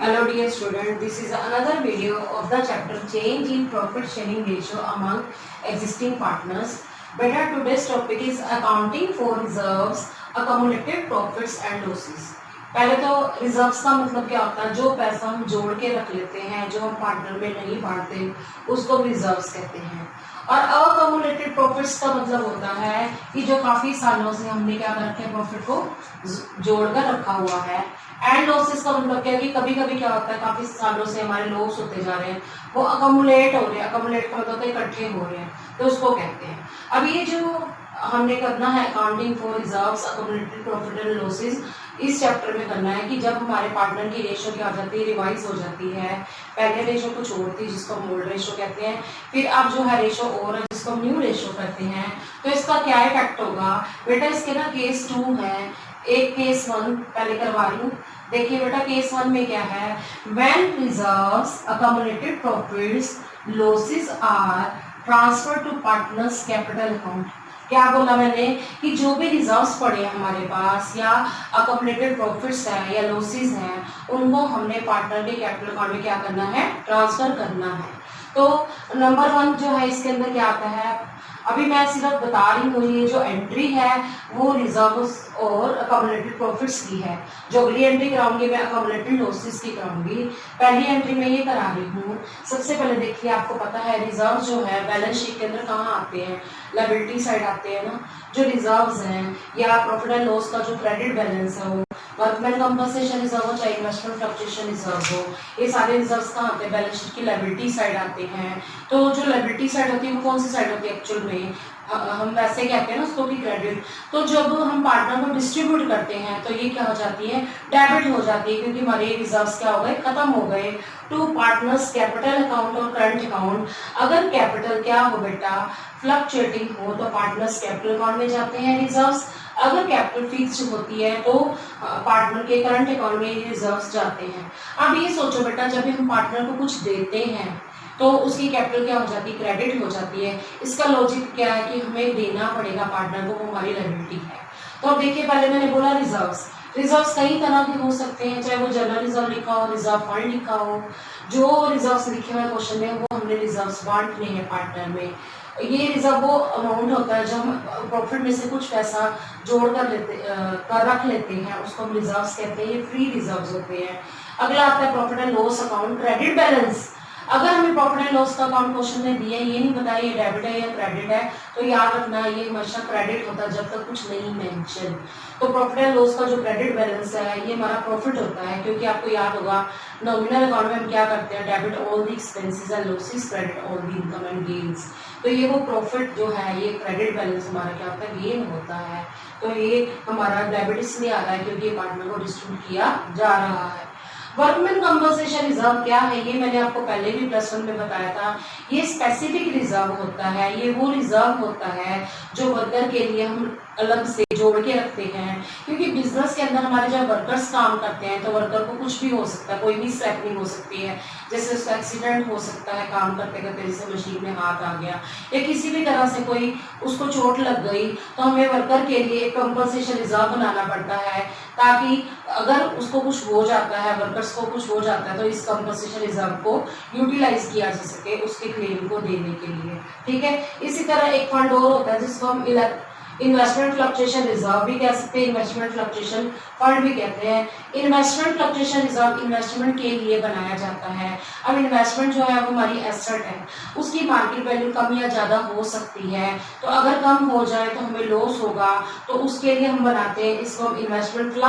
Hello dear student, this is another video of the chapter change in profit sharing ratio among existing partners. Beta today's topic is accounting for reserves, accumulated profits and losses. पहले तो reserves का मतलब क्या होता है, जो पैसा हम जोड़ के रख लेते हैं, जो हम पार्टनर में नहीं बांटते, उसको रिजर्व्स कहते हैं। और अकमुलेटेड प्रॉफिट्स का मतलब होता है कि जो काफी सालों से हमने क्या कर रखे हैं, प्रॉफिट को जोड़कर रखा हुआ है। एंड लॉसेस का मतलब क्या है कि कभी कभी क्या होता है, काफी सालों से हमारे लॉस होते जा रहे हैं, वो अकमुलेट हो रहे हैं। अकमुलेट का मतलब इकट्ठे हो रहे हैं, तो उसको कहते हैं। अब ये जो हमने करना है accounting for reserves, accumulated profit and losses, इस चैप्टर में करना है कि जब हमारे पार्टनर की रेशो क्या हो जाती है, रिवाइज हो जाती है। पहले रेशो कुछ और थी जिसको हम ओल्ड रेशो कहते हैं, फिर अब जो है रेशो और है जिसको हम न्यू रेशो कहते हैं। तो इसका क्या इफेक्ट होगा बेटा, इसके ना केस 2 है, एक केस 1 पहले करवा रही हूँ। देखिए बेटा, केस 1 में क्या है, when reserves, accumulated profits, losses are transfer to partners capital account. क्या बोला मैंने कि जो भी रिजर्व्स पड़े हैं हमारे पास, या अकमुलेटेड प्रॉफिट्स है या लॉसेस हैं, उनको हमने पार्टनर के कैपिटल अकाउंट में क्या करना है, ट्रांसफर करना है। तो नंबर 1 जो है इसके अंदर क्या आता है, अभी मैं सिर्फ बता रही हूँ, ये जो एंट्री है वो रिजर्व्स और अकमुलेटेड प्रॉफिट्स की है। जो अगली एंट्री कराऊंगी मैं अकमुलेटेड लॉसेस की कराऊंगी। पहली एंट्री में ये करा रही हूँ। सबसे पहले देखिए, आपको पता है रिजर्व जो है बैलेंस शीट के अंदर कहाँ आते हैं, लायबिलिटी साइड आते हैं ना। जो रिजर्व्स हैं या प्रॉफिट एंड लॉस का जो क्रेडिट बैलेंस है, वो वर्कमैन कंपनसेशन रिजर्व हो चाहे इन्वेस्टमेंट फ्लक्चुएशन रिजर्व हो, ये सारे रिजर्व्स कहाँ आते हैं, बैलेंस शीट की लायबिलिटी साइड आते हैं। तो जो लायबिलिटी साइड होती है वो कौन सी साइड होती है एक्चुअल में, हम वैसे कहते हैं ना उसको कि क्रेडिट। तो जब हम पार्टनर को डिस्ट्रीब्यूट करते हैं तो ये क्या हो जाती है, डेबिट हो जाती है, क्योंकि हमारे रिजर्व्स क्या हो गए, खत्म हो गए, टू पार्टनर्स कैपिटल अकाउंट और करंट अकाउंट। अगर कैपिटल क्या हो बेटा, फ्लक्चुएटिंग हो, तो पार्टनर्स कैपिटल अकाउंट में जाते हैं रिजर्व्स। अगर कैपिटल फिक्स होती है तो पार्टनर के करंट अकाउंट में रिजर्व्स जाते हैं। अब ये सोचो बेटा, जब हम पार्टनर को कुछ देते हैं तो उसकी कैपिटल क्या हो जाती है, क्रेडिट हो जाती है। इसका लॉजिक क्या है कि हमें देना पड़ेगा पार्टनर को, वो हमारी लायबिलिटी है। तो अब देखिए, पहले मैंने बोला रिजर्व्स कई तरह के हो सकते हैं, चाहे वो जनरल रिजर्व लिखा हो, रिजर्व फंड लिखा हो। जो रिजर्व्स लिखे हुए क्वेश्चन में वो हमने रिजर्व्स बांटने हैं पार्टनर में। ये रिजर्व वो अमाउंट होता है जो हम प्रॉफिट में से कुछ पैसा जोड़ कर रख लेते हैं, उसको हम रिजर्व्स कहते हैं। ये फ्री रिजर्व्स होते हैं। अगला आता है profit and loss account, credit balance. अगर हमें प्रॉफिट एंड लॉस का अकाउंट क्वेश्चन में दिया, ये नहीं बताया ये डेबिट है या क्रेडिट है, तो याद रखना ये हमेशा क्रेडिट होता है जब तक कुछ नहीं मेंशन। तो प्रॉफिट एंड लॉस का जो क्रेडिट बैलेंस है ये हमारा प्रॉफिट होता है, क्योंकि आपको याद होगा नॉमिनल अकाउंट में हम क्या करते हैं, debit all the expenses and losses, credit all the income and gains. तो ये वो प्रॉफिट जो है, ये क्रेडिट बैलेंस हमारा क्या होता है, गेन होता है। तो ये हमारा डेबिट इसलिए आ रहा है क्योंकि पार्टनर को डिस्ट्रीब्यूट किया जा रहा है। वर्कमैन कंपनसेशन रिजर्व क्या है, ये मैंने आपको पहले भी +1 में बताया था। ये स्पेसिफिक रिजर्व होता है, ये वो रिजर्व होता है जो वर्कर के लिए हम अलग से जोड़ के रखते हैं। क्योंकि बिजनेस के अंदर हमारे जब वर्कर्स काम करते हैं तो वर्कर को कुछ भी हो सकता है, कोई भी स्ट्रैकनिंग हो सकती है, जैसे उसका एक्सीडेंट हो सकता है काम करते करते, जैसे मशीन में हाथ आ गया या किसी भी तरह से कोई उसको चोट लग गई, तो हमें वर्कर के लिए एक कंपनसेशन रिजर्व बनाना पड़ता है, ताकि अगर उसको कुछ हो जाता है, वर्कर्स को कुछ हो जाता है, तो इस कंपनसेशन रिजर्व को यूटिलाइज किया जा सके उसके क्लेम को देने के लिए। ठीक है। इसी तरह एक फंड और होता है जिसको हम इन्वेस्टमेंट फ्लक्चुएशन रिजर्व भी कह सकते हैं, इन्वेस्टमेंट फ्लक्चुएशन फंड भी कहते हैं। इन्वेस्टमेंट फ्लक्चुएशन रिजर्व इन्वेस्टमेंट के लिए बनाया जाता है। अब इन्वेस्टमेंट जो है वो हमारी एसेट है, उसकी मार्केट वैल्यू कम या ज्यादा हो सकती है, तो अगर कम हो जाए तो हमें लॉस होगा, तो उसके लिए हम बनाते हैं इसको हम इन्वेस्टमेंट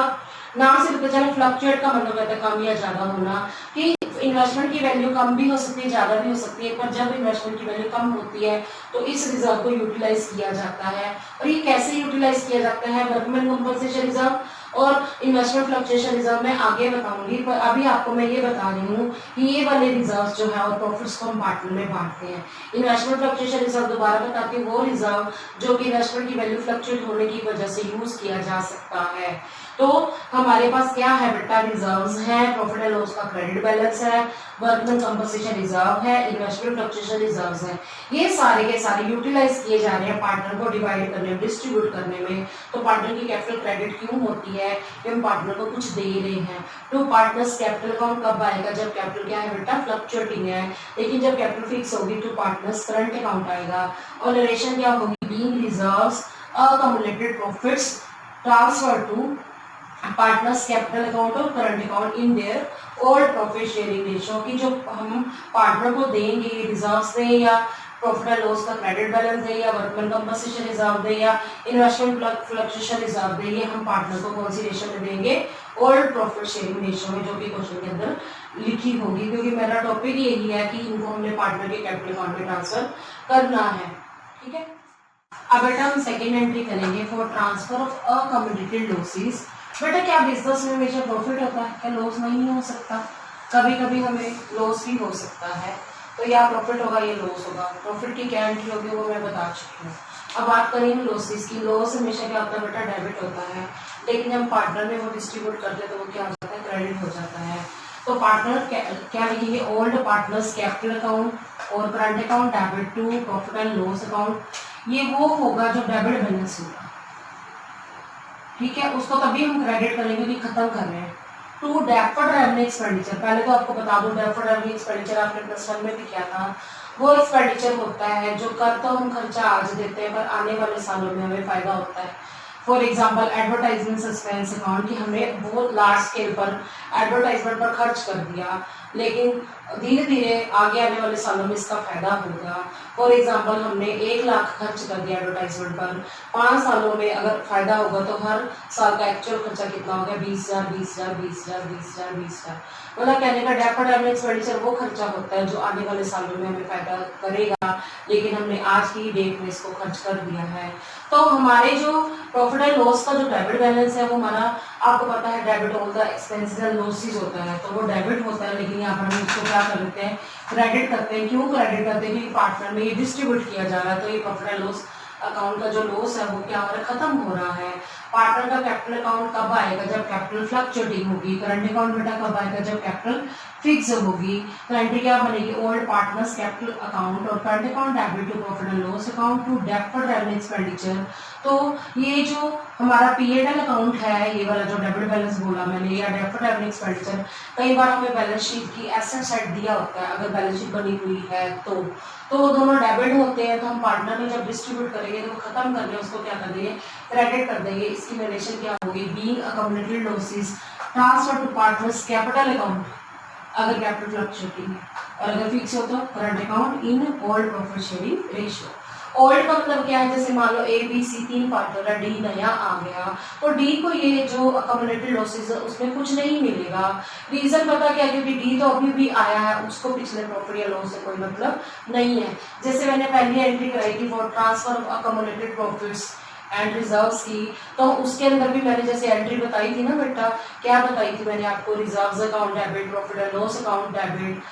नाम से पता चला फ्लक्चुएट का मतलब कहता है कम या ज्यादा होना, कि इन्वेस्टमेंट की वैल्यू कम भी हो सकती है, ज्यादा भी हो सकती है, पर जब इन्वेस्टमेंट की वैल्यू कम होती है तो इस रिजर्व को यूटिलाइज किया जाता है। और ये कैसे यूटिलाइज किया जाता है, वर्कमैन कंपनसेशन रिजर्व और इन्वेस्टमेंट फ्लक्चुएशन रिजर्व में आगे बताऊंगी, पर अभी आपको मैं ये बता रही हूँ कि ये वाले रिजर्व जो है और प्रॉफिट्स को हम पार्टनर में बांटते हैं। इन्वेस्टमेंट फ्लक्चुएशन रिजर्व दोबारा बताती हूँ, वो रिजर्व जो कि इन्वेस्टमेंट की वैल्यू फ्लक्चुएट होने की वजह से यूज किया जा सकता है। तो हमारे पास क्या है बेटा, रिजर्व्स हैं, प्रॉफिट एंड लॉस का क्रेडिट बैलेंस है, वर्कमैन कंपनसेशन रिजर्व है, इन्वेस्टमेंट फ्लक्चुएशन रिजर्व्स है। ये सारे के सारे यूटिलाइज किए जा रहे हैं पार्टनर को डिवाइड करने में, डिस्ट्रीब्यूट करने में। तो पार्टनर की कैपिटल क्रेडिट क्यों होती है कि हम पार्टनर को कुछ दे रहे हैं। टू पार्टनर्स कैपिटल अकाउंट कब आएगा, जब कैपिटल क्या है बेटा, फ्लक्चुएटिंग है। लेकिन जब कैपिटल फिक्स होगी टू पार्टनर्स करंट अकाउंट आएगा। और नरेशन क्या होगी, being reserves accumulated profits transferred to partners capital account और current account in their old profit sharing ratio, की जो हम पार्टनर को देंगे, रिजर्व्स दें या प्रॉफिट एंड लॉस का क्रेडिट बैलेंस दे या वर्कमैन कंपनसेशन रिजर्व दे या इन्वेस्टमेंट फ्लक्चुएशन रिजर्व दे, ये हम पार्टनर को कौन सी रेशियो में देंगे, ओल्ड प्रॉफिट शेयरिंग रेशियो में, जो कि क्वेश्चन के अंदर लिखी होगी। क्योंकि मेरा टॉपिक यही है कि इनको हमने पार्टनर के कैपिटल अकाउंट में ट्रांसफर करना है। ठीक है, अब बेटा हम सेकेंड एंट्री करेंगे फॉर ट्रांसफर ऑफ अकम्युलेटेड लॉसेस। बेटा क्या बिजनेस में हमेशा प्रॉफिट होता है, क्या लॉस नहीं हो सकता, कभी कभी हमें लॉस भी हो सकता है। तो या प्रॉफिट होगा या लॉस होगा, प्रॉफिट की क्या एंट्री होगी वो मैं बता चुकी हूँ। अब बात करेंगे लॉसेस की। लॉस हमेशा क्या होता है बेटा, डेबिट होता है, लेकिन जब पार्टनर में वो डिस्ट्रीब्यूट करते हैं तो वो क्या हो जाता है, क्रेडिट हो जाता है। तो पार्टनर क्या लिखेंगे, ओल्ड पार्टनर्स कैपिटल अकाउंट और current account debit to profit and loss account. ये वो होगा जो डेबिट बैलेंस होगा, ठीक है, उसको तभी हम क्रेडिट करेंगे कि खत्म कर रहे हैं। टू डेफर्ड रेवेन्यू एक्सपेंडिचर, पहले तो आपको बता दूं डेफर्ड रेवेन्यू एक्सपेंडिचर आपने प्लस वन में भी किया था। वो एक्सपेंडिचर होता है जो कर तो हम खर्चा आज देते हैं पर आने वाले सालों में हमें फायदा होता है। For example advertisement suspense account, की हमने बहुत लार्ज स्केल पर एडवर्टाइजमेंट पर खर्च कर दिया, लेकिन धीरे धीरे आगे आने वाले सालों में इसका फायदा होगा। फॉर एग्जाम्पल हमने 1 लाख खर्च कर दिया एडवर्टाइजमेंट पर, 5 सालों में अगर फायदा होगा तो हर साल का एक्चुअल खर्चा कितना होगा, 20,000 20,000 20,000 20,000 20,000। मतलब कहने का डेफर्ड रेवेन्यू एक्सपेंडिचर वो खर्चा होता है जो आने वाले सालों में हमें फायदा करेगा, लेकिन हमने आज की डेट में इसको खर्च कर दिया है। तो हमारे जो प्रॉफिट एंड लॉस का जो डेबिट बैलेंस है वो हमारा, आपको पता है debit all the expenses and losses होता है, तो वो डेबिट होता है, लेकिन यहाँ पर हम उसको क्या कर लेते हैं, क्रेडिट करते हैं। क्यों क्रेडिट करते हैं, क्योंकि पार्टनर में ये डिस्ट्रीब्यूट किया जा रहा है, तो ये प्रॉफिट एंड लॉस अकाउंट का जो लॉस है वो क्या हो रहा है, खत्म हो रहा है। पार्टनर का कैपिटल अकाउंट कब आएगा, जब कैपिटल फ्लक्चुएटिंग होगी। करंट अकाउंट बेटा कब आएगा, जब कैपिटल फिक्स होगी। तो एंट्री क्या बनेगी, ओल्ड पार्टनर्स कैपिटल अकाउंट और current account debit to profit and loss account to deferred revenue expenditure. तो ये जो हमारा P&L अकाउंट है, ये वाला जो डेबिट बैलेंस बोला मैंने, या डेफर्ड रेवेन्यू एक्सपेंडिचर, कई बार हमें बैलेंस शीट की एसेट साइड दिया होता है, अगर बैलेंस शीट बनी हुई है तो वो दोनों डेबिट होते हैं। तो हम पार्टनर में जब डिस्ट्रीब्यूट करेंगे तो खत्म करके उसको क्या कर देंगे, क्रेडिट कर देंगे। इसकी नरेशन क्या होगी, being accumulated losses transfer to partners capital account अगर कैपिटल फ्लक्चुएटिंग है, और अगर फिक्स हो तो current account in old profit sharing ratio. Old का मतलब क्या है, जैसे मान लो A B C 3 पार्टनर है, D नया आ गया, तो D को ये जो अकम्युलेटेड लॉसेस है उसमें कुछ नहीं मिलेगा। रीजन पता क्या, क्योंकि D तो अभी भी आया है, उसको पिछले प्रॉफिट या लॉस से कोई मतलब नहीं है। जैसे मैंने पहली एंट्री कराई थी for transfer of accumulated profits and reserves की, तो उसके अंदर भी मैंने जैसे एंट्री बताई थी ना बेटा, क्या बताई थी मैंने आपको, reserves account debit, profit and loss account debit,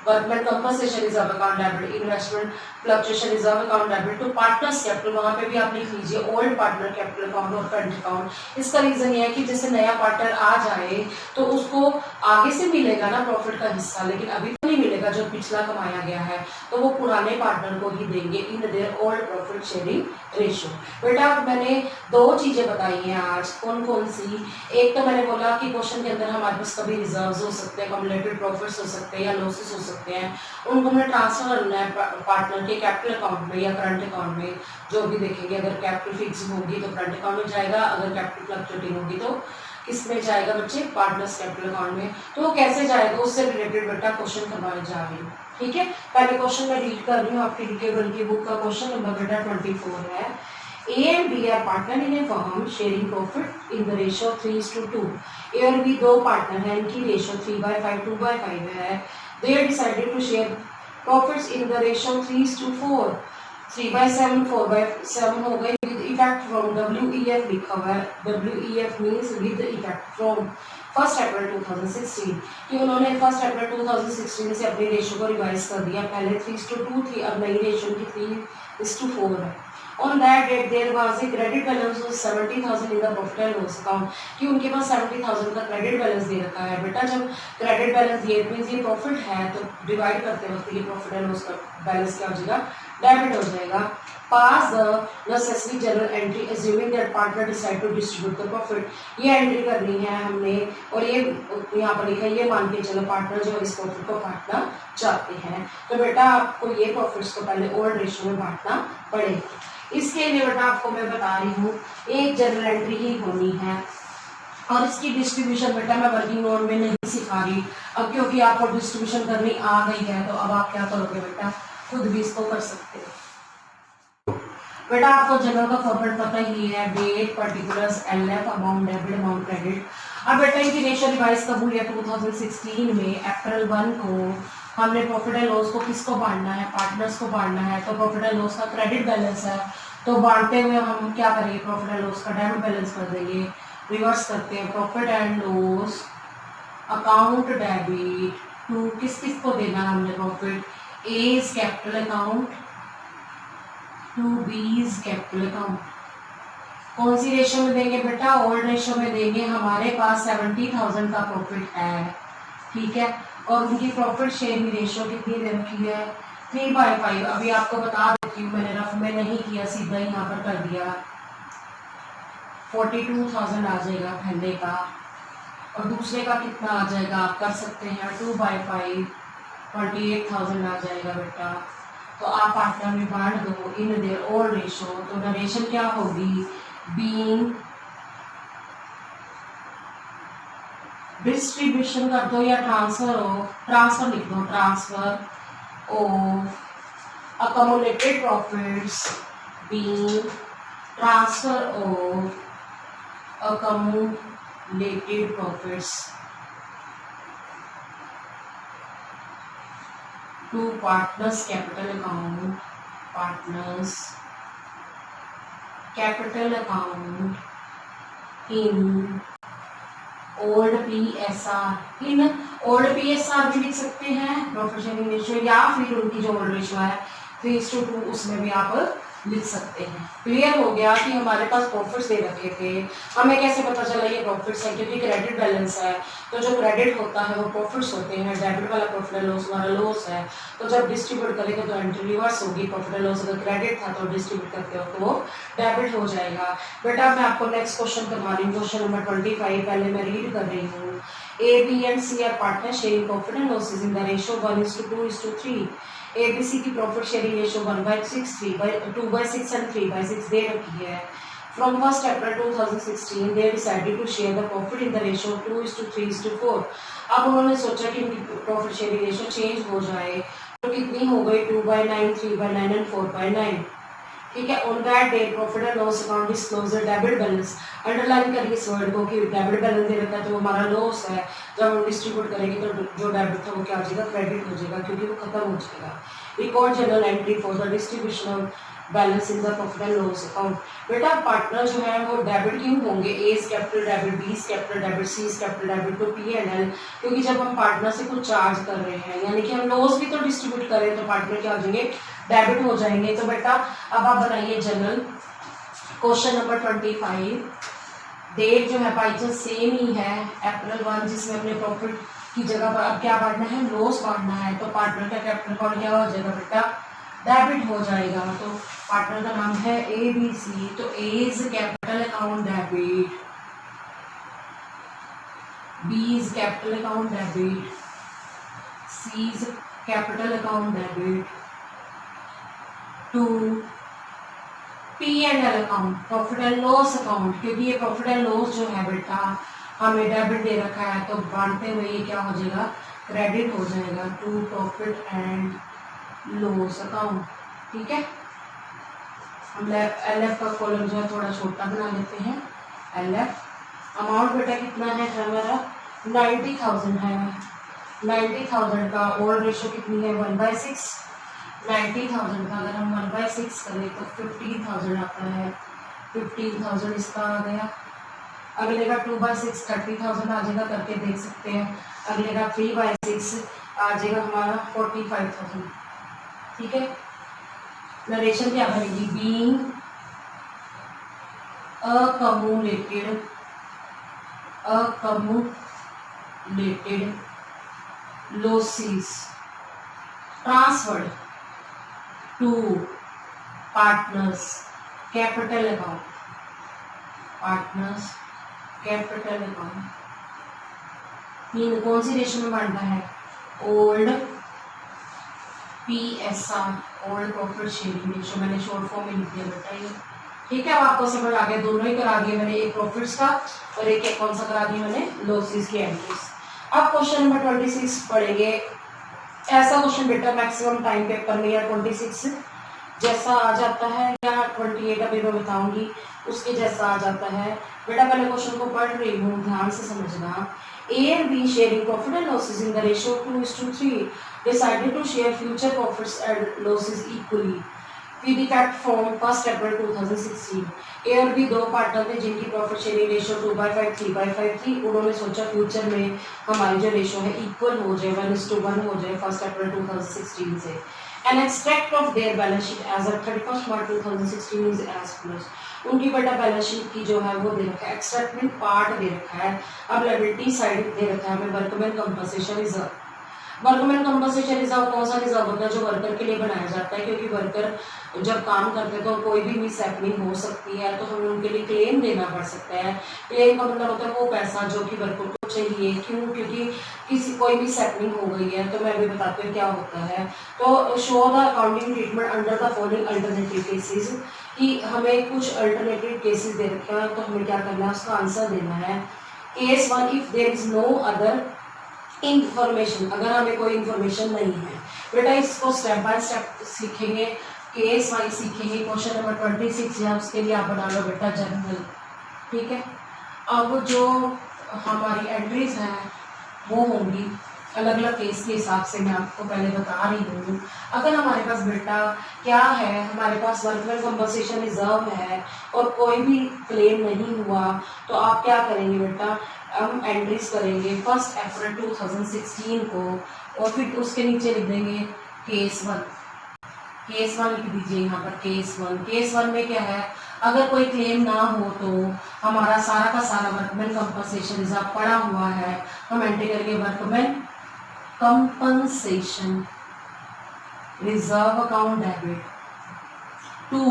workman compensation reserve account debit, investment fluctuation reserve account debit to partners capital. वहां पे भी आप लिख लीजिए ओल्ड पार्टनर कैपिटल अकाउंट और करंट अकाउंट। इसका रीजन ये है कि जैसे नया पार्टनर आ जाए तो उसको आगे से मिलेगा ना प्रॉफिट का हिस्सा, लेकिन अभी तो नहीं मिलेगा जो पिछला कमाया गया है, तो वो पुराने पार्टनर को ही देंगे in their old profit sharing ratio. बेटा मैंने 2 चीजें बताई हैं आज, कौन कौन सी। एक तो मैंने बोला कि क्वेश्चन के अंदर हमारे पास कभी रिजर्व्स हो सकते हैं, कम्युलेटेड प्रॉफिट्स हो सकते हैं या लॉसेस हो सकते हैं, उनको हमें ट्रांसफर करना है पार्टनर के कैपिटल अकाउंट में या करंट अकाउंट में, जो भी देखेंगे। अगर कैपिटल फिक्स होगी तो करंट अकाउंट में जाएगा, अगर कैपिटल फ्लक्चुएटिंग होगी तो किस में जाएगा बच्चे, पार्टनर्स कैपिटल अकाउंट में। तो वो कैसे जाएगा, उससे रिलेटेड बेटा क्वेश्चन करवाने जा रही हूँ। ठीक है, पहले क्वेश्चन मैं रीड कर रही हूँ आपकी डिटेबल की बुक का। क्वेश्चन नंबर बेटा 24 है, A and B are partner in a firm sharing profit in the ratio 3:2। A और B 2 पार्टनर हैं, इनकी रेशियो 3/5 2/5 है। They decided to share profits in the ratio 3:4, 3/7 4/7 हो गए। With effect from WEF लिखा हुआ है, WEF means with effect from 1 अप्रैल 2016, कि उन्होंने 1 अप्रैल 2016 से अपनी रेशियो को रिवाइज कर दिया। पहले 3:2 थी, अब नई रेशियो की 3:4 है। On that date there was a credit balance of 70,000 in the profit and loss account, कि उनके पास 70,000 का क्रेडिट बैलेंस दे रखा है। बेटा जब क्रेडिट बैलेंस दिए मींस ये प्रॉफिट है, तो डिवाइड करते वक्त ये प्रॉफिट एंड लॉस का बैलेंस क्या हो जाएगा, डेबिट हो जाएगा। Pass the necessary journal entry assuming that partner decide to distribute the profit, ये एंट्री करनी है हमने, और ये यहाँ पर लिखा है ये मान के चलो पार्टनर जो इस प्रॉफिट को बांटना चाहते हैं, तो बेटा आपको ये प्रॉफिट्स को पहले ओल्ड रेशियो में बांटना पड़ेगा। इसके लिए बेटा आपको मैं बता रही हूँ एक जर्नल एंट्री ही होनी है, और इसकी डिस्ट्रीब्यूशन बेटा मैं वर्किंग नोट में नहीं सिखा रही अब, क्योंकि आपको डिस्ट्रीब्यूशन करनी आ गई है, तो अब आप क्या करोगे बेटा, खुद भी इसको कर सकते हो। बेटा आपको जर्नल का फॉर्मेट पता ही है, date, particulars, LF, amount debit, amount credit. अब बेटा इनकी रेशियो रिवाइज कब हुई है, 2016 में अप्रैल 1 को हमने प्रॉफिट एंड लॉस को किसको बांटना है, पार्टनर्स को बांटना है, तो प्रॉफिट एंड लॉस का क्रेडिट बैलेंस है, तो बांटते हुए हम क्या करेंगे, प्रॉफिट एंड लॉस का डेबिट बैलेंस कर देंगे। रिवर्स करते हैं, profit and loss account debit to किस किस को देना है हमने profit, A is capital account to B is capital account. कौन सी रेशियो में देंगे बेटा, ओल्ड रेशियो में देंगे। हमारे पास 70,000 का प्रॉफिट है, ठीक है, और उनकी प्रॉफिट शेयरिंग रेशियो कितनी दे रखी है, 3/5। अभी आपको बता देती हूँ, मैंने रफ में नहीं किया, सीधा यहाँ पर कर दिया। 42,000 आ जाएगा पहले का, और दूसरे का कितना आ जाएगा आप कर सकते हैं, 2/5 28,000 आ जाएगा बेटा। तो आप पार्टनर में बांट दो इन देयर ओल्ड रेशियो, तो नरेशन क्या होगी, बीइंग डिस्ट्रीब्यूशन कर दो या ट्रांसफर हो, ट्रांसफर लिख दो, transfer of accumulated profits being transfer of accumulated profits to partners capital account, partners capital account in old PSR, in old PSR भी लिख सकते हैं प्रॉफिट शेयरिंग रेशियो, या फिर उनकी जो ओल्ड रेशियो है 3:2 उसमें भी आप लिख सकते हैं। क्लियर हो गया कि हमारे पास प्रॉफिट्स दे रखे थे, हमें कैसे पता चला ये प्रॉफिट्स है, क्योंकि क्रेडिट बैलेंस है, तो जो क्रेडिट होता है वो प्रॉफिट्स होते हैं, डेबिट वाला प्रॉफिट एंड लॉस हमारा लॉस है, तो जब डिस्ट्रीब्यूट करेंगे तो एंट्री रिवर्स होगी, प्रॉफिट एंड लॉस अगर क्रेडिट था तो डिस्ट्रीब्यूट करते हो तो वो डेबिट हो जाएगा। बेटा मैं आपको नेक्स्ट क्वेश्चन करवा रही हूँ, क्वेश्चन नंबर 25, पहले मैं रीड कर रही हूँ। A, B and C are partners sharing profit and losses in the ratio 1:2:3। ABC की प्रॉफिट शेयरिंग रेशियो 1/6, 2/6 and 3/6 दे रखी है। From 1st April 2016 they decided to share the profit in the ratio 2:3:4। अब उन्होंने सोचा कि उनकी प्रॉफिट शेयरिंग रेशियो चेंज हो जाए, तो कितनी हो गई, 2/9, 3/9 and 4/9, ठीक है। On that day profit and loss account disclosure debit balance, underline करिए इस वर्ड को कि डेबिट बैलेंस दे रखा है तो हमारा लॉस है, जब हम डिस्ट्रीब्यूट करेंगे तो जो डेबिट था वो क्या हो जाएगा, क्रेडिट हो जाएगा, क्योंकि वो खत्म हो जाएगा। Record journal entry for the distribution of balance in the profit and loss account. बेटा पार्टनर जो है वो डेबिट क्यों होंगे, A is capital debit, B is capital debit, C is capital debit, तो P&L, क्योंकि जब हम पार्टनर से कुछ चार्ज कर रहे हैं, यानी कि हम लॉस भी तो डिस्ट्रीब्यूट कर रहे हैं, तो पार्टनर क्या हो जाएंगे, डेबिट हो जाएंगे। तो बेटा अब आप बनाइए जनरल क्वेश्चन नंबर 25। डेट जो है बाई चांस सेम ही है, अप्रैल 1, जिसमें अपने प्रॉफिट की जगह पर अब क्या बांटना है, लॉस बांटना है, तो पार्टनर का कैपिटल अकाउंट क्या हो जाएगा बेटा, डेबिट हो जाएगा। तो पार्टनर का नाम है ABC, तो A is capital account debit, B is capital account debit, C is capital account debit to P&L account, profit and loss account, क्योंकि ये प्रॉफिट एंड लॉस जो है बेटा हमें डेबिट दे रखा है, तो बांटते हुए ये क्या हो जाएगा, क्रेडिट हो जाएगा to profit and loss account, ठीक है। हम LF का कॉलम जो है थोड़ा छोटा बना लेते हैं, LF अमाउंट बेटा कितना है हमारा, 90,000 है, 90,000 का ओल्ड रेशियो कितनी है, 1/6, 90,000 का अगर हम 1/6 करें तो 15,000 आता है, 15,000 इसका आ गया। अगले का 2/6 30,000 आ जाएगा, करके देख सकते हैं। अगले का 3/6 आ जाएगा हमारा 45,000, ठीक है। नरेशन क्या बनेगी, being accumulated losses transferred to partners capital account इन कौन सी रेशो में बांटना है? Old PSR old profit sharing ratio, मैंने शॉर्ट फॉर्म में लिख दिया बेटा ये, ठीक है। अब आपको समझ आ गया, दोनों ही करा दिए मैंने, एक प्रॉफिट्स का और एक कौन सा करा दिया मैंने, लॉसेस की एंट्रीज। अब क्वेश्चन नंबर 26 पढ़ेंगे। ऐसा क्वेश्चन बेटा मैक्सिमम टाइम पेपर में या 26 जैसा आ जाता है या 28 अभी मैं बताऊंगी उसके जैसा आ जाता है। बेटा पहले क्वेश्चन को पढ़ रही हूँ, ध्यान से समझना। A and B sharing profit and losses in the ratio 2:3 decided to share future profits and losses equally with effect from 1 April 2016। A और B दो पार्टनर थे जिनकी प्रॉफिट शेयरिंग रेशियो 2/5 3/5 थी। उन्होंने सोचा फ्यूचर में हमारी जो रेशियो है इक्वल हो जाए, 1:1 हो जाए 1 अप्रैल 2016 से। An extract of their balance sheet as of 31 March 2016 is as follows। उनकी बेटा बैलेंस शीट की जो है वो दे रखा है, एक्सट्रैक्ट में पार्ट दे रखा है। अब लायबिलिटी साइड दे रखा है हमें workman compensation reserve. Workman compensation reserve कौन सा रिजर्व होता है? जो वर्कर के लिए बनाया जाता है, क्योंकि वर्कर जब काम करते हैं तो कोई भी मिस हैपनिंग हो सकती है तो हमें उनके लिए क्लेम देना पड़ सकता है। क्लेम का मतलब होता है वो पैसा जो कि वर्कर को चाहिए। क्यों? क्योंकि किसी कोई मिस हैपनिंग हो गई है। तो मैं अभी बताती हूँ क्या होता है। तो show the accounting treatment under the following alternative cases, कि हमें कुछ अल्टरनेटिव केसेस दे रखे हैं तो हमें क्या करना है, उसका आंसर देना है। Case 1 if there is no other information, अगर हमें कोई इंफॉर्मेशन नहीं है। बेटा इसको स्टेप बाय स्टेप सीखेंगे, केस वाइज सीखेंगे। क्वेश्चन नंबर 26 है, उसके लिए आप बना लो बेटा जर्नल, ठीक है। अब जो हमारी एंट्रीज हैं वो होंगी अलग अलग केस के हिसाब से, मैं आपको पहले बता रही हूँ। अगर हमारे पास बेटा क्या है, हमारे पास वर्कमैन कंपनसेशन रिजर्व है और कोई भी क्लेम नहीं हुआ, तो आप क्या करेंगे बेटा, हम एंट्रीज करेंगे 1 अप्रैल 2016 को और फिर उसके नीचे लिख देंगे केस 1। केस 1 लिख दीजिए यहाँ पर, केस 1। केस 1 में क्या है, अगर कोई क्लेम ना हो तो हमारा सारा का सारा वर्कमैन कंपनसेशन रिजर्व पड़ा हुआ है, हम एंट्री करेंगे workman compensation reserve account debit to,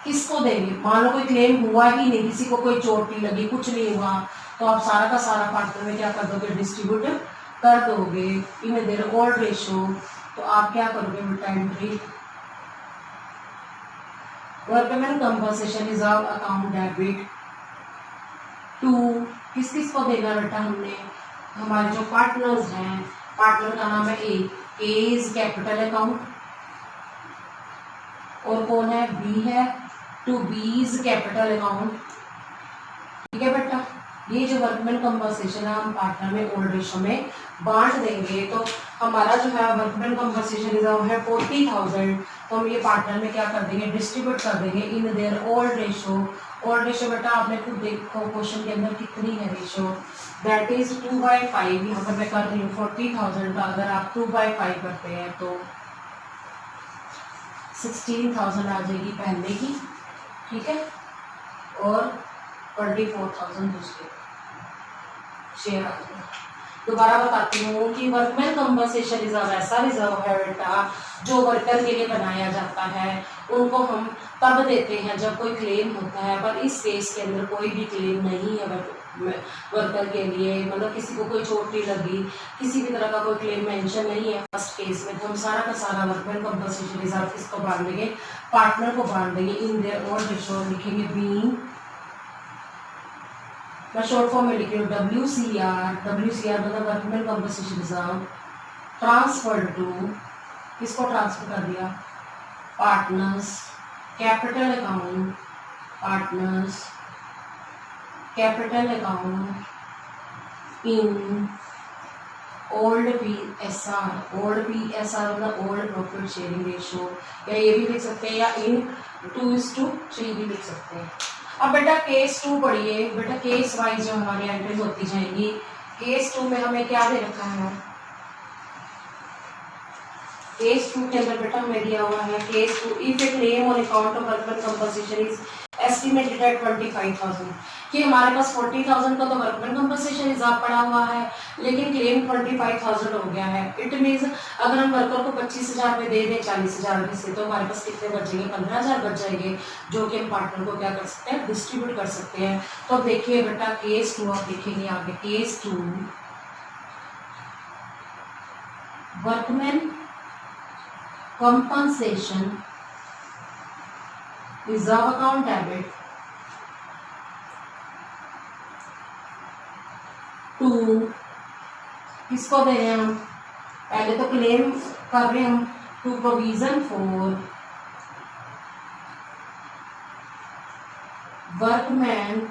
किसको देंगे? मान लो कोई क्लेम हुआ ही नहीं, किसी को कोई चोट नहीं लगी, कुछ नहीं हुआ, तो आप सारा का सारा पार्टनर में क्या कर दोगे, डिस्ट्रीब्यूट कर दोगे इन देयर ओल्ड रेशो। तो आप क्या करोगे बेटा, entry workman compensation reserve account debit to, किस किस को देना बेटा, हमने हमारे जो पार्टनर्स हैं, पार्टनर का नाम है ए इज कैपिटल अकाउंट, और कौन है, बी है, to B is capital account, ठीक है बेटा। ये जो वर्कमैन कंपनसेशन है हम पार्टनर में ओल्ड रेशो में बांट देंगे। तो हमारा जो है वर्कमैन कंपनसेशन रिजर्व है 40,000, तो हम ये पार्टनर में क्या कर देंगे, डिस्ट्रीब्यूट कर देंगे in their old ratio. Old ratio बेटा आपने खुद देखो क्वेश्चन के अंदर कितनी है रेशो, दैट इज 2/5। यहाँ पर मैं कर रही हूँ 40,000 का, अगर आप 2/5 करते हैं तो 16,000 आ जाएगी पहले की, ठीक है, और 24,000 दूसरे शेयर आ जाएगा। दोबारा बताती हूँ कि वर्कमैन कंपनसेशन रिजर्व ऐसा रिजर्व है बेटा जो वर्कर के लिए बनाया जाता है। उनको हम तब देते हैं जब कोई क्लेम होता है, पर इस केस के अंदर कोई भी क्लेम नहीं है वर्कर के लिए, मतलब किसी को कोई चोट नहीं लगी, किसी भी तरह का कोई क्लेम मेंशन नहीं है फर्स्ट केस में। तो हम सारा का सारा वर्कमैन कंपनसेशन रिजर्व किसको बांट देंगे, पार्टनर को बांट देंगे इन देयर ओल्ड रेशो। लिखेंगे बीइंग, मैं शॉर्ट फॉर्म में लिख रही हूँ WCR मतलब workman compensation reserve transferred to, किसको ट्रांसफर कर दिया, partners capital account, partners capital account in old PSR मतलब ओल्ड प्रॉफिट शेयरिंग रेशो, या ये भी लिख सकते हैं या इन 2:3 भी लिख सकते हैं। अब बेटा केस 2 पढ़िए। बेटा केस वाइज जो हमारी एंट्रीज होती जाएंगी। केस 2 में हमें क्या दे रखा है, केस 2 के अंदर बेटा हमें दिया हुआ है case 2 if A claim on account of workman compensation is estimated at 25,000 कि हमारे पास 40,000 का तो वर्कमैन कंपनसेशन रिजर्व पड़ा हुआ है, लेकिन क्लेम 25,000 हो गया है। इट मीन्स अगर हम वर्कर को 25,000 रुपये दे दें 40,000 में से, तो हमारे पास कितने बचेंगे? 15,000 बच जाएंगे, जो कि हम पार्टनर को क्या कर सकते हैं? डिस्ट्रीब्यूट कर सकते हैं। तो अब देखिए बेटा केस 2 आप लिखेंगे आगे, case 2 workman compensation reserve account debit to, किसको दे रहे हैं हम? पहले तो क्लेम कर रहे हैं हम, टू प्रोविजन फॉर वर्कमैन,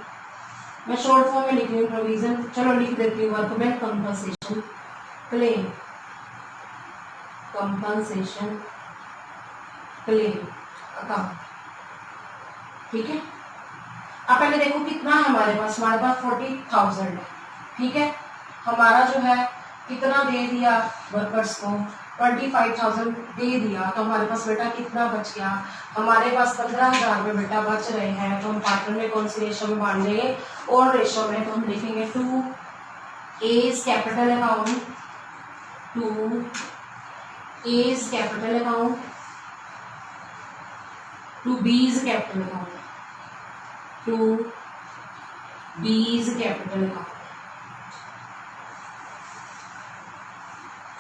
मैं शॉर्ट फॉर्म में लिख रही हूँ प्रोविजन, चलो लिख देती हूँ workman compensation claim, compensation claim account. ठीक है, अब पहले देखो कितना है हमारे पास 40,000 है। ठीक है, हमारा जो है कितना दे दिया वर्कर्स को? 25,000 दे दिया, तो हमारे पास बेटा कितना बच गया? हमारे पास 15,000 में बेटा बच रहे हैं। तो हम पार्टनर में कौन सी रेशो में बांध देंगे? और रेशो में। तो हम लिखेंगे to A's capital account, to A's capital account to B's capital account, to B's capital account.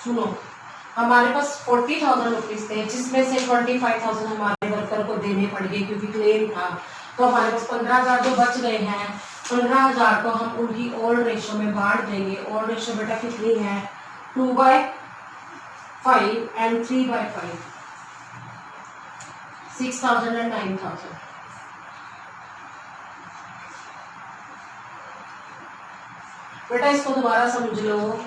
सुनो, हमारे पास 40,000 रुपीज थे, जिसमें से 25,000 हमारे वर्कर को देने पड़ गए क्योंकि क्लेम था। तो हमारे पास 15,000 जो बच गए हैं, 15,000 को हम उनकी ओल्ड रेशो में बांट देंगे। ओल्ड रेशो बेटा कितनी है? 2/5 एंड 3/5, 6,000 एंड 9,000। बेटा इसको दोबारा समझ लो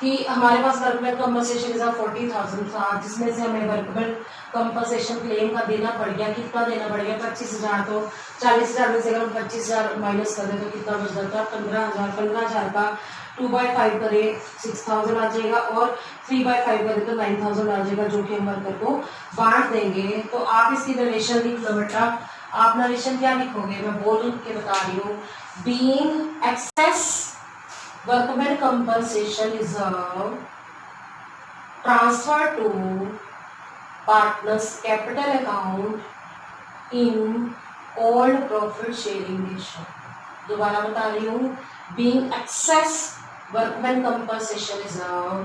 कि हमारे पास वर्कमैन कंपनसेशन रिजर्व 40,000 था, जिसमें से हमें वर्कमैन कंपनसेशन क्लेम का देना पड़ गया। कितना देना पड़ गया? 25,000। तो 40,000 में से अगर हम 25,000 माइनस कर दें तो कितना बच जाता है? 15,000। 15,000 का 2/5 करें 6,000 आ जाएगा, और 3/5 करें तो 9,000 आ जाएगा, जो कि हम वर्कर को बांट देंगे। तो आप इसकी नरेशन लिख लो बेटा। आप नरेशन क्या लिखोगे? मैं बोल के बता रही हूँ। Being excess workman compensation reserve transfer to partners capital account in old profit sharing ratio। दोबारा बता रही हूँ, being excess workman compensation reserve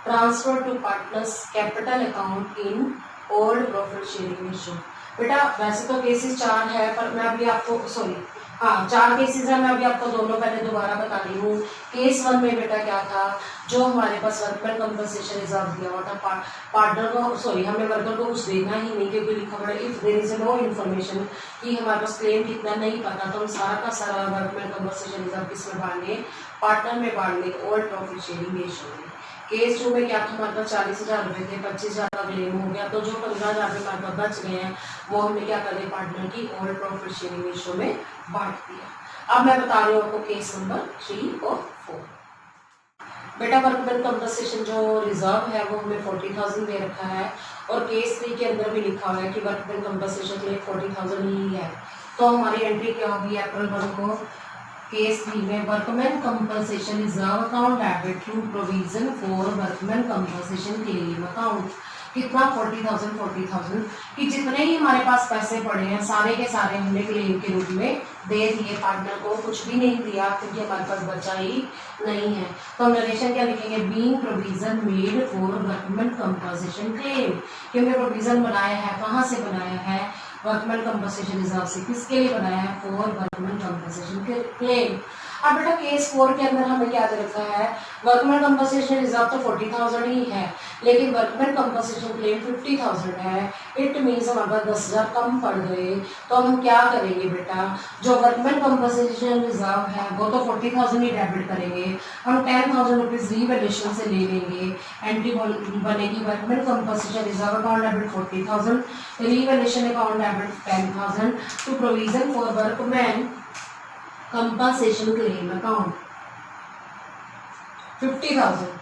transfer to partners capital account in old profit sharing ratio। बेटा वैसे तो केसेस 4 है, पर मैं अभी आपको 4 केसेस है, मैं अभी आपको दोनों पहले दोबारा बता रही हूँ। केस 1 में बेटा क्या था? जो हमारे पास वर्कमैन कंपनसेशन रिजर्व दिया हुआ था, पार्टनर को हमें वर्कर को कुछ देना ही नहीं, क्योंकि लिखा पड़ा if there is no information कि हमारे पास क्लेम कितना नहीं पता, तो हम सारा का सारा वर्कमैन कंपनसेशन रिजर्व किस में बांधे? पार्टनर में बांधे, ओल्ड प्रॉफिट शेयरिंग रेशियो में। केस 2 में क्या था? हमारे पास 40,000 रुपए थे, 25,000 का क्लेम हो गया, तो जो 15,000 रुपये हमारे पास बच गए हैं वो हमने क्या कर दिया? पार्टनर की ओल्ड प्रॉफिट शेयरिंग रेशियो में बांट दिया। अब मैं बता रही हूँ आपको केस नंबर 3 और 4। बेटा वर्कमैन कंपनसेशन जो रिजर्व है वो हमें 40,000 दे रखा है, और केस 3 के अंदर भी लिखा हुआ है कि वर्कमैन कंपनसेशन के लिए 40,000 ही है। तो हमारी एंट्री क्या होगी? अप्रैल 1 को केस 3 में workman compensation reserve account debit to provision for workman compensation claim account. कितना? 40,000 कि जितने ही हमारे पास पैसे पड़े हैं सारे के सारे हमने क्लेम के रूप में दे दिए, पार्टनर को कुछ भी नहीं दिया क्योंकि हमारे पास बचा ही नहीं है। तो हम नरेशन क्या लिखेंगे? Being provision made for workman compensation claim, क्योंकि प्रोविजन बनाया है, कहाँ से बनाया है? वर्कमैन कंपनसेशन रिजर्व से। किसके लिए बनाया है? For workman compensation claim. अब बेटा केस 4 के अंदर हमें क्या दे रखा है? वर्कमैन कंपनसेशन रिजर्व तो 40,000 ही है, लेकिन वर्कमैन कंपनसेशन क्लेम 50,000 है। इट मीन्स हमारे पास 10,000 कम पड़ गए। तो हम क्या करेंगे बेटा? जो वर्कमैन कंपनसेशन रिजर्व है वो तो 40,000 ही डेबिट करेंगे, हम 10,000 रुपीज रीवैल्यूएशन से ले लेंगे। एंट्री बनेगी workman compensation reserve account debit 40,000, revaluation account debit 10,000 to provision for workman compensation claim account 50,000।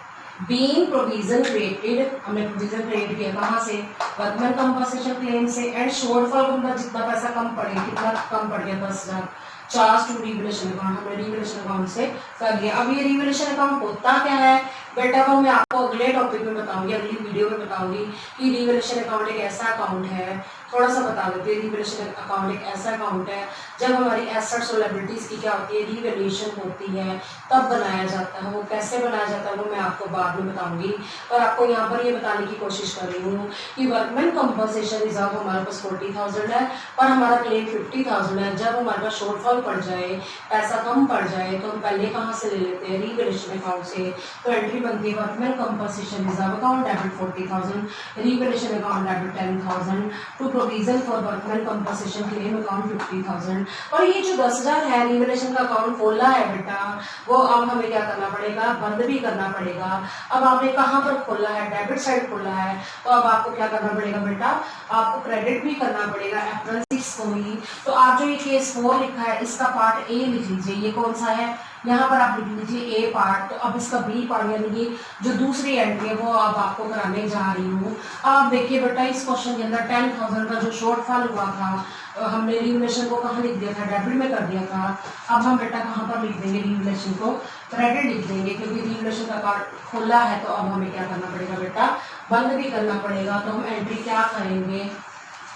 Being provision created, हमने प्रोविजन क्रिएट किया कहाँ से, वर्कमैन कंपनसेशन क्लेम से, एंड शॉर्टफॉल का जितना पैसा कम पड़े, कितना कम पड़ गया 10,000, चार्ज टू रिवैल्यूएशन अकाउंट, हमने रिवैल्यूएशन अकाउंट से कर लिया। अब ये रिवैल्यूएशन अकाउंट होता क्या है बेटा, वो मैं आपको अगले टॉपिक में बताऊंगी, अगली वीडियो में बताऊंगी कि रिवैल्यूएशन अकाउंट एक ऐसा अकाउंट है, थोड़ा सा बता देते हैं। रिवैल्यूएशन अकाउंट एक ऐसा अकाउंट है जब हमारी एसेट्स और लायबिलिटीज की क्या होती है, रिवैल्यूएशन होती है, तब बनाया जाता है। वो कैसे बनाया जाता है वो मैं आपको बाद में बताऊंगी, पर आपको यहाँ पर ये बताने की कोशिश कर रही हूँ कि वर्कमैन कंपनसेशन रिजर्व हमारे पास 40,000 है, पर हमारा क्लेम 50,000 है। जब हमारे पास शॉर्टफॉल पड़ जाए, पैसा कम पड़ जाए, तो हम पहले कहाँ से ले लेते हैं, रिवैल्यूएशन अकाउंट से। तो एंट्री बनती है workman compensation reserve account debit 40,000, revaluation account debit 10,000, to provision for workman compensation claim account 50,000। और ये जो 10,000 है रिवैल्यूएशन का अकाउंट खोला है बेटा, वो अब हमें क्या करना पड़ेगा, बंद भी करना पड़ेगा। अब आपने कहाँ पर खोला है, डेबिट साइड खोला है, तो अब आपको क्या करना पड़ेगा बेटा, आपको क्रेडिट भी करना पड़ेगा अप्रैल 6 को ही। तो आप जो ये केस 4 लिखा है, इसका पार्ट ए लिख लीजिए। ये कौन सा है, यहाँ पर आप लिख लीजिए ए पार्ट। तो अब इसका बी पार्ट यानी कि जो दूसरी एंट्री है वो अब आपको कराने जा रही हूँ। अब देखिए बेटा, इस क्वेश्चन के अंदर 10,000 का जो शॉर्टफॉल हुआ था, हमने रिवैल्यूएशन को कहाँ लिख दिया था, डेबिट में कर दिया था। अब हम बेटा कहाँ पर लिख देंगे, रिवैल्यूएशन को क्रेडिट लिख देंगे, क्योंकि रिवैल्यूएशन का कार्ड खुला है। तो अब हमें क्या करना पड़ेगा बेटा, बंद भी करना पड़ेगा। तो हम एंट्री क्या करेंगे,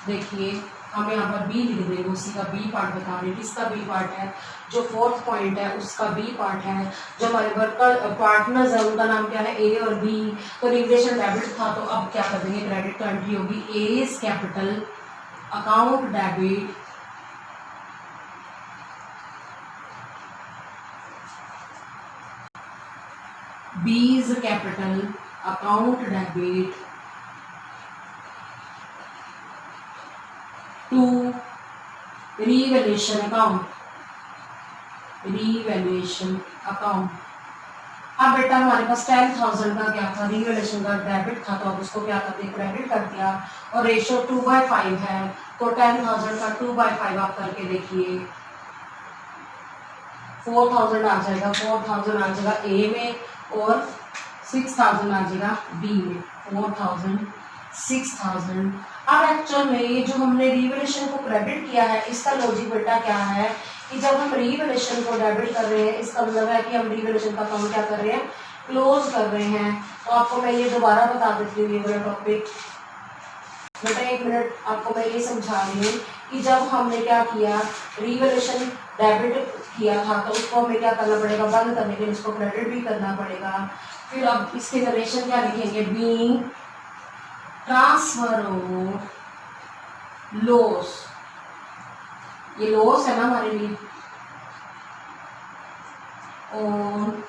देखिए हम यहाँ पर बी लिख देंगे, उसी का बी पार्ट बता रहे, किसका बी पार्ट है, जो 4th पॉइंट है उसका बी पार्ट है। जो हमारे वर्कर पार्टनर्स है उनका नाम क्या है, ए और बी। तो रिवैल्यूएशन डेबिट था, तो अब क्या कर देंगे, क्रेडिट का एंट्री होगी A's capital account debit B's capital account debit to revaluation account, revaluation account. अब बेटा हमारे पास 10,000 का क्या था, रिवैल्यूएशन का डेबिट था, तो अब उसको क्या करते, क्रेडिट कर दिया। और रेशो 2/5 है, तो 10,000 का 2/5 आप करके देखिए, 4,000 आ जाएगा, 4,000 आ जाएगा ए में और 6,000 आ जाएगा बी में, 4,000 6,000। अब एक्चुअल में ये जो हमने रिवैल्यूएशन को क्रेडिट किया है, इसका लॉजिक बेटा क्या है कि जब हम रिवैल्यूएशन को डेबिट कर रहे हैं, इसका मतलब है कि हम रिवैल्यूएशन का काम क्या कर रहे हैं, क्लोज कर रहे हैं। तो आपको मैं ये दोबारा बता देती हूँ, ये वाला टॉपिक बेटा, 1 मिनट आपको मैं ये समझा रही हूँ कि जब हमने क्या किया, रिवैल्यूएशन डेबिट किया था, तो उसको हमें क्या करना पड़ेगा, बंद करने के लिए उसको क्रेडिट भी करना पड़ेगा। फिर अब इसके रिलेशन क्या लिखेंगे, बीइंग ट्रांसफर ऑफ लॉस, ये लॉस है ना हमारे लिए, और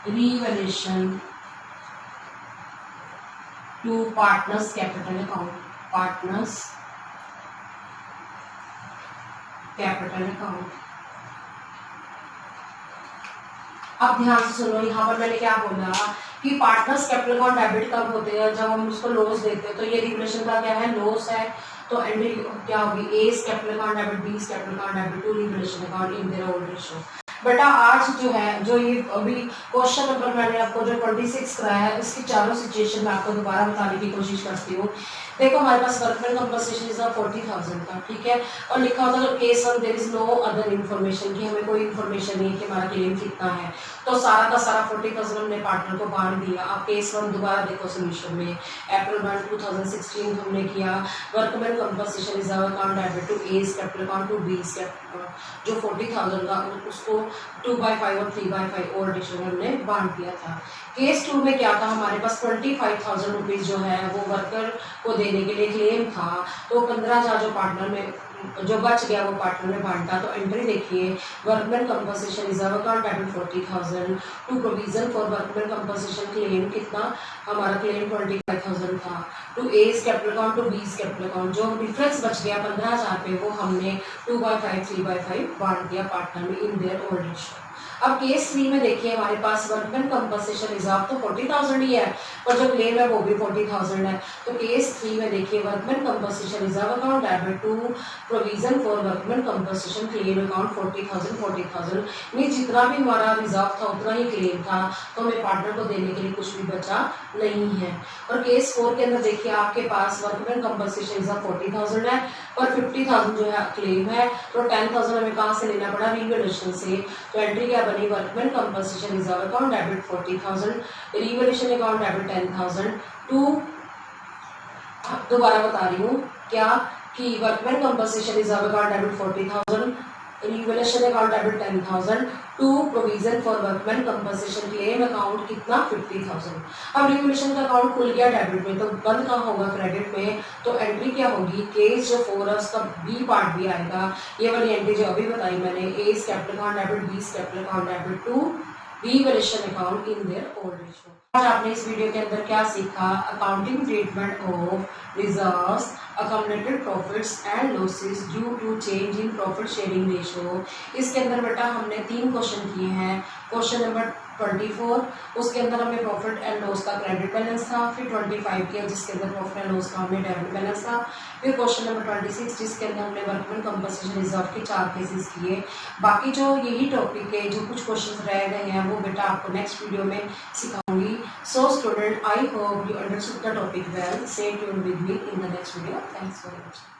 revaluation to partners capital account, partners capital account. अब ध्यान से सुनो, यहाँ पर मैंने क्या बोला कि पार्टनर्स कैपिटल अकाउंट डेबिट कब होते हैं, जब हम उसको लॉस देते हैं। तो ये रिवैल्यूएशन का क्या है, लॉस है। तो एंट्री क्या होगी, A's capital account debit, B's capital account debit to revaluation account in their old ratio. बेटा आज जो है, जो ये अभी क्वेश्चन नंबर मैंने आपको जो 26 कराया है, इसकी चारों सिचुएशन में आपको दोबारा बताने की कोशिश करती हूँ। देखो हमारे पास वर्कमैन कंपनसेशन इज 40,000 का, ठीक है, और लिखा होता है case 1 there is no other information, कि हमें कोई इन्फॉर्मेशन नहीं है कि हमारा क्लेम कितना है। तो सारा का सारा 40,000 हमने पार्टनर को बांट दिया। आप केस 1 दोबारा देखो सोल्यूशन में, अप्रैल 1 2016 हमने किया workman compensation reserve account debit to A's capital account to B's capital, जो 40,000 का उसको 2/5 और 3/5 और रेशियो में हमने बांट दिया था। केस 2 में क्या था, हमारे पास 25,000 रुपीज जो है वो वर्कर को देने के लिए क्लेम था। तो 15,000 जो पार्टनर में जो बच गया वो पार्टनर में बांटा। तो एंट्री देखिए, workman compensation reserve account debit 40,000 to provision for workman compensation claim, कितना हमारा क्लेम 25,000 था, to A's capital account to B's capital account, जो डिफरेंस बच गया 15,000 पे वो हमने 2/5 3/5 बांट दिया पार्टनर में इन देयर ओल्ड रेशियो। अब केस 3 में देखिए, हमारे पास वर्कमैन कंपनसेशन रिजर्व तो 40,000 ही है, और जो क्लेम है वो भी 40,000 है। तो केस 3 में देखिए workman compensation reserve account debit to provision for workman compensation claim account 40,000 mean जितना भी हमारा रिजर्व था उतना ही क्लेम था, तो हमें पार्टनर को देने के लिए कुछ भी बचा नहीं है। और केस 4 के अंदर देखिए आपके पास वर्कमैन कंपनसेशन रिजर्व 40,000 है और 50,000 जो है क्लेम है, तो 10,000 हमें कहाँ से लेना पड़ा, रिवैल्यूएशन से। तो एंट्री क्या बनी, workman compensation reserve account debit 40,000, revaluation account debit 10,000 to, दोबारा बता रही हूँ क्या कि workman compensation reserve account debit 40,000, revaluation account debit 10,000 to provision for workman compensation claim account कितना 50,000। अब रिवैल्यूएशन का अकाउंट खुल गया डेबिट में, तो बंद कहाँ होगा, क्रेडिट में। तो एंट्री क्या होगी, केस जो 4 है उसका बी पार्ट भी आएगा, ये वाली एंट्री जो अभी बताई मैंने, A capital account debit, B capital account debit to revaluation account in their old ratio. आज आपने इस वीडियो के अंदर क्या सीखा, accounting treatment of reserves, accumulated profits and losses due to change in profit sharing ratio। इसके अंदर बेटा हमने 3 क्वेश्चन किए हैं। क्वेश्चन नंबर 24 उसके अंदर हमें प्रॉफिट एंड लॉस का क्रेडिट बैलेंस था, फिर 25 किया जिसके अंदर प्रॉफिट एंड लॉस का हमें डेबिट बैलेंस था, फिर क्वेश्चन नंबर 26 जिसके अंदर हमने वर्कमैन कंपनसेशन रिजर्व के 4 केसेस किए। बाकी जो यही टॉपिक है, जो कुछ क्वेश्चन रह गए हैं वो बेटा आपको नेक्स्ट वीडियो में सिखाऊंगी। So student, I hope you understood the topic well. Stay tuned with me in the next video. Thanks for watching.